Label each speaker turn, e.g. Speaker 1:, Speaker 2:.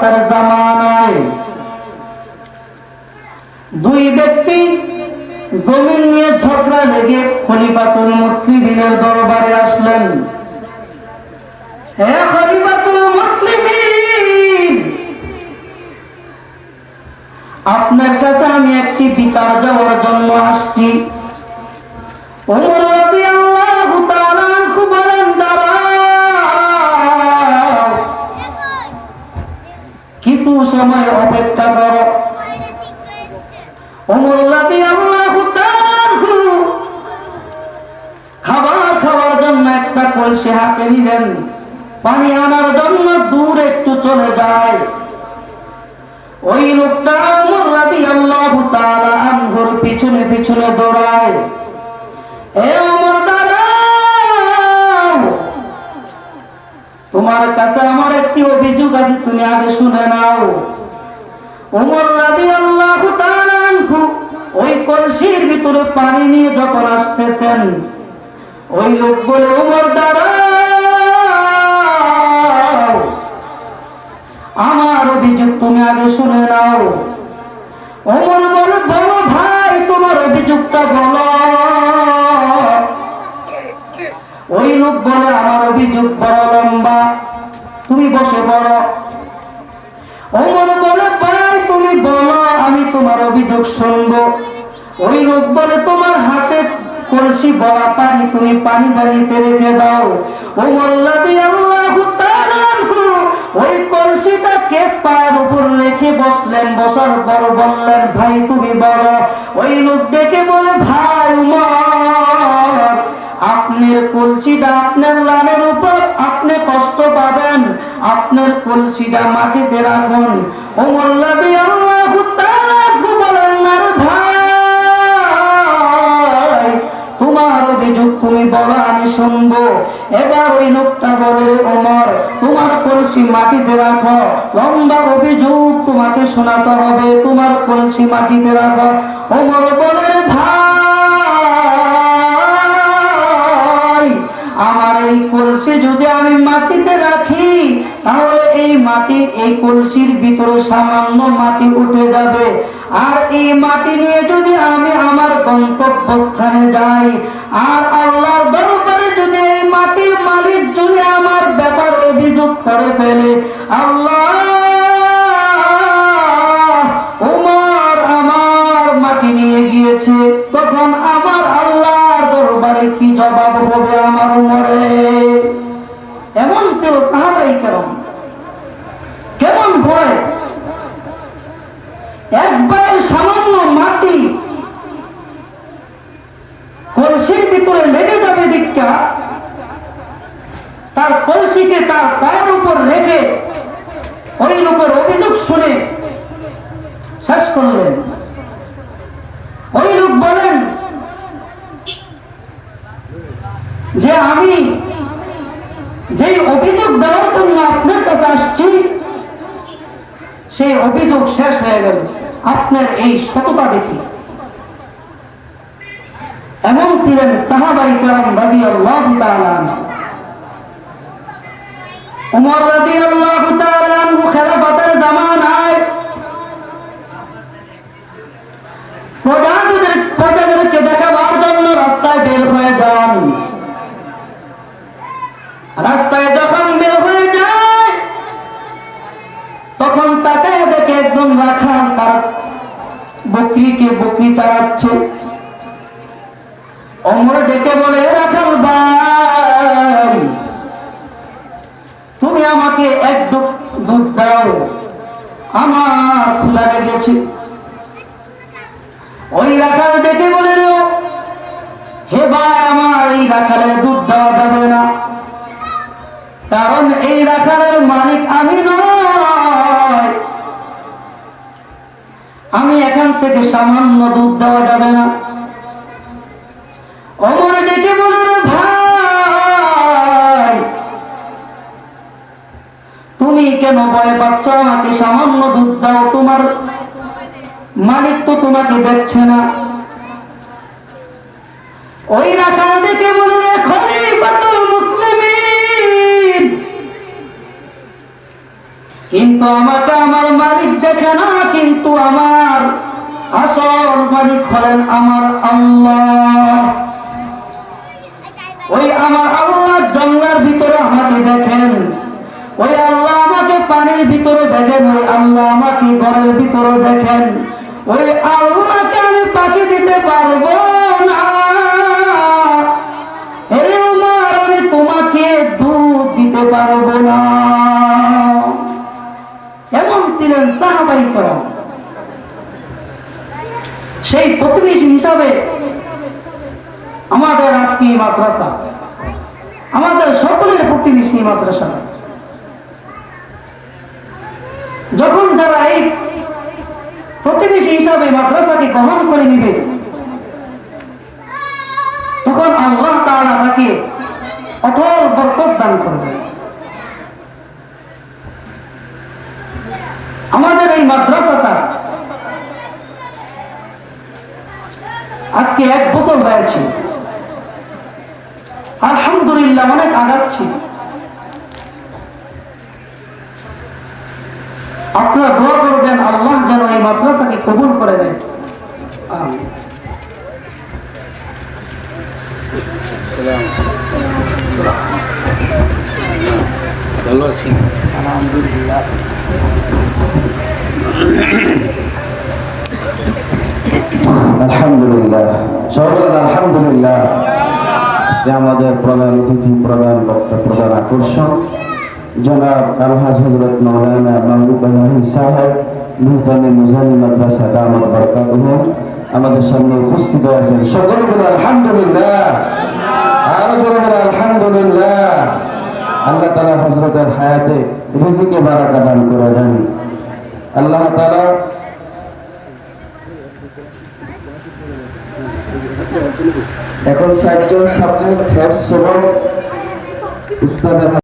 Speaker 1: খলিফাতের জামানায় দুই ব্যক্তি জমিন নিয়ে ঝগড়া লেগে খলিফাতুল মুসলিমিনের দরবারে আসলেন। হে খলিফাতুল মুসলিমিন, আপনার কাছে আমি একটি বিচার যাওয়ার জন্য আসছি। ওমর রাদিয়াল্লাহু তাআলা আনহু বলেন, দাঁড়াও, কিছু সময় অপেক্ষা করো। ওমর রাদিয়াল্লাহু তাআলা আনহু খাবার খাওয়ার জন্য একটা কলসি হাতে নিলেন, পানি আনার জন্য দূর একটু চলে যায়। ওই লোকটা ওমর রাদিয়াল্লাহু তাআলা আনহুর পিছনে পিছনে দৌড়ায়। হে ওমর, দাঁড়াও, তোমার কাছে আমার একটি অভিযোগ আছে, তুমি আগে শুনে নাও। ওমর রাদিয়াল্লাহু তাআলা আনহু ওই কলসির ভিতরে পানি নিয়ে যখন আসতেছেন, ওই লোক বলে, ওমর দাঁড়াও, আমার অভিযোগ তুমি আগে শুনে নাও। ওমর বলে, বলো ভাই, তোমার অভিযোগটা বলো। ওই লোক বলে, আমার অভিযোগ বড় লম্বা, তুমি বসে পড়ো। ওমর বলে, ভাই তুমি বলো, আমি তোমার অভিযোগ শুনবো। ওই লোক বলে, তোমার হাতে কলসি ভরা পানি, তুমি পানিটা নিচে রেখে দাও। ওমর রাদিয়াল্লাহু তাআলা আনহু ওই কলসিটাকে পায়ের উপর রেখে বসলেন। বসার পর বললেন, ভাই তুমি বলো। ওই লোক ডেকে বলে, ভাই ওমর, আপনার কলসিটা আপনার লানের উপর, আপনি কষ্ট পাবেন, আপনার কলসিটা মাটিতে রাখুন। ওমর রাদিয়াল্লাহু তাআলা বলেন, না রে ভাই, তোমার অভিযোগ তুমি বলো, আমি শুনবো। এবার ওই লোকটা বলে, ওমর, তোমার কলসি মাটিতে রাখো, লম্বা অভিযোগ তোমাকে শোনাতে হবে, তোমার কলসি মাটিতে রাখো। ওমর বলে, ভাই, আমার এই কলসি যদি আমি মাটিতে রাখি, তাহলে এই মাটি, এই কলসির ভিতরে সামান্য মাটি উঠে যাবে, আর এই মাটি নিয়ে যদি আমি আমার গন্তব্যস্থানে যাই, আর আল্লাহর দরবারে যদি এই মাটির মালিক যদি আমার ব্যাপার অভিযোগ করে ফেলে, আল্লাহ, ওমর আমার মাটি নিয়ে গিয়েছে, তখন আমার আল্লাহর দরবারে কি জবাব হবে আমার ওমরের? এমন ছিল সাহাবায়ে কেরাম, কেমন ভয়! একবার সামান্য মাটি কলসির ভিতরে লেগে যাবে দীক্ষা, তার কলসিকে তার পায়ের উপর রেখে ওই লোকের অভিযোগ শুনে শেষ করলেন। ওই লোক বলেন যে, আমি যেই অভিযোগ দেওয়ার জন্য আপনার কাছে আসছি, সেই অভিযোগ শেষ হয়ে গেল আপনার এই সততা দেখি। এমন ছিলেন সাহাবায়ে কেরাম রাদিয়াল্লাহু তাআলা আনহু। ওমর রাদিয়াল্লাহু তাআলা আনহু খেলাফতের জামানায় প্রজাদেরকে দেখাবার জন্য রাস্তায় বের হয়ে যান। রাস্তায় যখন বের হয়ে যায়, তখন তাকে দেখে একজন রাখাল তার বকরি চালাচ্ছে। ওমর ডেকে বলে, রাখাল ভাই, তুমি আমাকে এক দুধ দাও, আমার ক্ষুধা লেগেছে। ওই রাখাল ডেকে বলে, হে ভাই, আমার এই রাখালের দুধ দেওয়া যাবে না, কারণ এই রাখালের মালিক আমি নয়, আমি এখান থেকে সামান্য দুধ দেওয়া যাবে না। ওমর ডেকে বলে, ভাই, তুমি কেন ভয় পাচ্ছ? আমাকে সামান্য দুধ দাও, তোমার মালিক তো তোমাকে দেখছে না। ওই রাখাল ডেকে বলে, খলিফাতুল মুসলিমিন, কিন্তু আমাকে আমার মালিক দেখে না, কিন্তু আমার আসল মালিক হলেন আমার আল্লাহ। ওই আমার আল্লাহ জঙ্গলের ভিতরে আমাকে দেখেন, ওই আল্লাহ আমাকে পানির ভিতরে দেখেন, ওই আল্লাহ আমাকে ঘরের ভিতরে দেখেন। ওই আল্লাহকে আমি পাখি দিতে পারবো না। হে উমর, আমি তোমাকে দুধ দিতে পারবো না। এমন ছিলেন সাহাবায়ে কেরাম। সেই প্রতিবেশী হিসাবে আমাদের আজকে মাদ্রাসা, আমাদের সকলের প্রতিবেশী মাদ্রাসা। যখন যারা এই প্রতিবেশী হিসাবে মাদ্রাসাকে গ্রহণ করে নিবে, তখন আল্লাহ তাআলা তাকে অটল বরকত দান করবে। আমাদের এই মাদ্রাসাটা আজকে 1 বছর হয়েছে, আলহামদুলিল্লাহ অনেক আগাচ্ছি। আপনারা দোয়া করবেন আল্লাহ যেন এই মাদ্রাসাকে কবুল করে নেন। আমিন।
Speaker 2: ভালো আছি
Speaker 1: আলহামদুলিল্লাহ।
Speaker 2: আলহামদুলিল্লাহ, সবাই আলহামদুলিল্লাহ। আমাদের প্রধান অতিথি, প্রধান বক্তা, প্রধান আকর্ষণ জনাব আলহাজ হযরত মাওলানা মাহবুব আলাহি সাহেব, মুহতামি মুজানি মাদ্রাসা দামাত বরকাতুহু আমাদের সামনে উপস্থিত আছেন। সকলে বলে আলহামদুলিল্লাহ, আরো জোরে বলে আলহামদুলিল্লাহ। আল্লাহ তাআলা হযরতের হায়াতে রিজিকে বারাকা দান করে দেন। আল্লাহ তাআলা এখন 60 জন ছাত্রের হেফজ সবক উস্তাদের